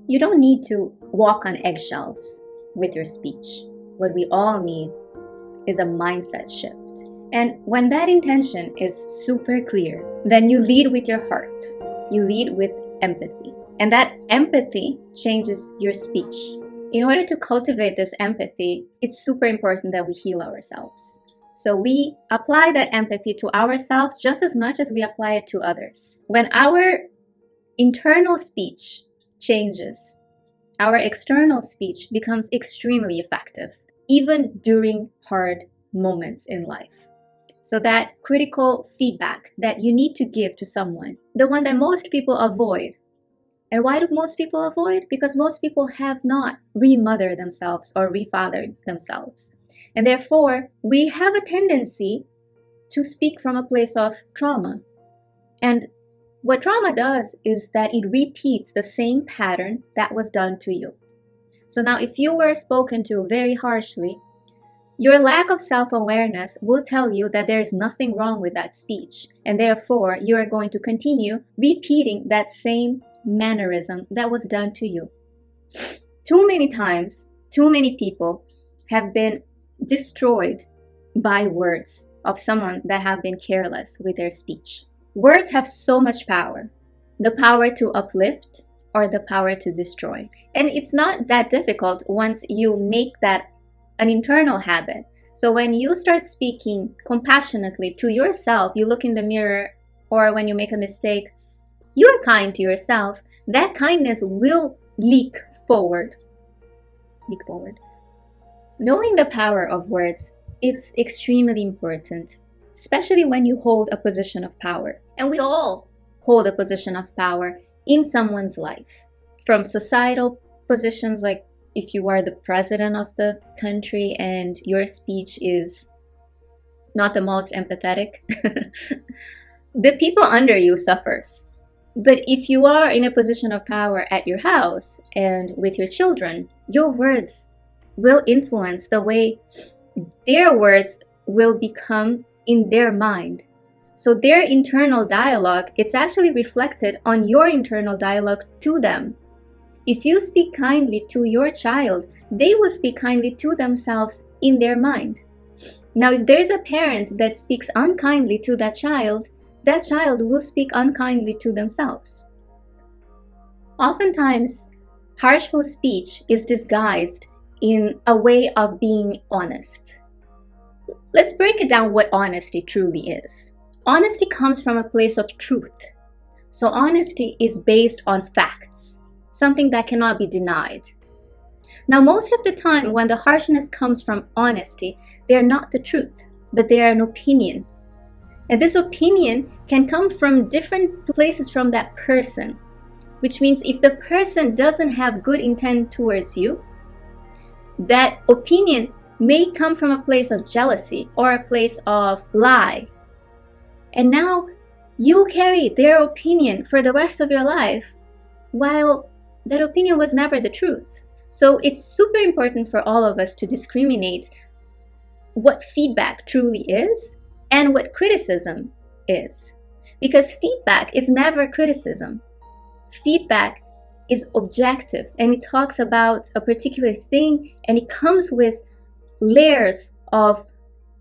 You don't need to walk on eggshells with your speech. What we all need is a mindset shift. And when that intention is super clear, then you lead with your heart. You lead with empathy. And that empathy changes your speech. In order to cultivate this empathy, it's super important that we heal ourselves. So we apply that empathy to ourselves just as much as we apply it to others. When our internal speech changes, our external speech becomes extremely effective, even during hard moments in life. So that critical feedback that you need to give to someone, the one that most people avoid. And why do most people avoid? Because most people have not remothered themselves or refathered themselves. And therefore, we have a tendency to speak from a place of trauma. And what trauma does is that it repeats the same pattern that was done to you. So now if you were spoken to very harshly, your lack of self-awareness will tell you that there is nothing wrong with that speech. And therefore, you are going to continue repeating that same mannerism that was done to you. Too many times, too many people have been destroyed by words of someone that have been careless with their speech. Words have so much power. The power to uplift or the power to destroy. And it's not that difficult once you make that an internal habit. So when you start speaking compassionately to yourself, you look in the mirror, or when you make a mistake, you're kind to yourself, that kindness will leak forward. Knowing the power of words, it's extremely important, especially when you hold a position of power. And we all hold a position of power in someone's life. From societal positions, like if you are the president of the country and your speech is not the most empathetic, the people under you suffers. But if you are in a position of power at your house and with your children, your words will influence the way their words will become in their mind. So their internal dialogue, it's actually reflected on your internal dialogue to them. If you speak kindly to your child, they will speak kindly to themselves in their mind. Now, if there's a parent that speaks unkindly to that child will speak unkindly to themselves. Oftentimes, harshful speech is disguised in a way of being honest. Let's break it down what honesty truly is. Honesty comes from a place of truth. So honesty is based on facts, something that cannot be denied. Now, most of the time when the harshness comes from honesty, they are not the truth, but they are an opinion. And this opinion can come from different places from that person, which means if the person doesn't have good intent towards you, that opinion may come from a place of jealousy or a place of lie. And now you carry their opinion for the rest of your life, while that opinion was never the truth. So it's super important for all of us to discriminate what feedback truly is and what criticism is. Because feedback is never criticism. Feedback is objective and it talks about a particular thing and it comes with layers of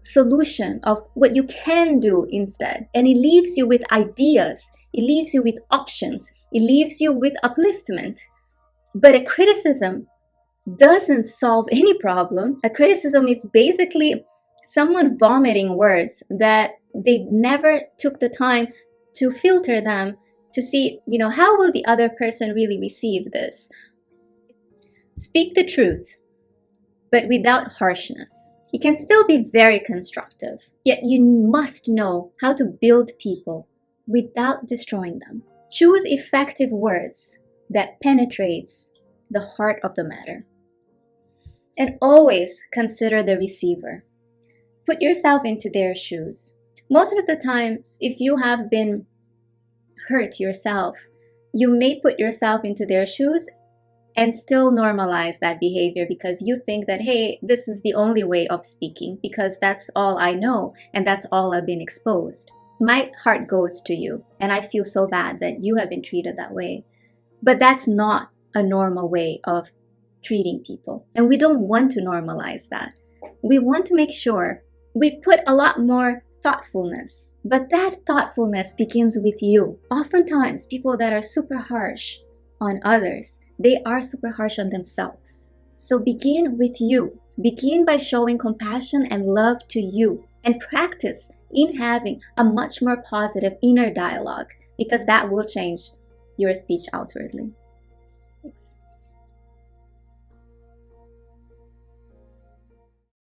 solution of what you can do instead. And it leaves you with ideas. It leaves you with options. It leaves you with upliftment. But a criticism doesn't solve any problem. A criticism is basically someone vomiting words that they never took the time to filter them to see, how will the other person really receive this? Speak the truth, but without harshness. It can still be very constructive, yet you must know how to build people without destroying them. Choose effective words that penetrates the heart of the matter. And always consider the receiver. Put yourself into their shoes. Most of the times, if you have been hurt yourself, you may put yourself into their shoes and still normalize that behavior because you think that, hey, this is the only way of speaking because that's all I know and that's all I've been exposed. My heart goes to you and I feel so bad that you have been treated that way. But that's not a normal way of treating people. And we don't want to normalize that. We want to make sure we put a lot more thoughtfulness, but that thoughtfulness begins with you. Oftentimes, people that are super harsh on others, they are super harsh on themselves. So begin with you. Begin by showing compassion and love to you, and practice in having a much more positive inner dialogue, because that will change your speech outwardly. Thanks.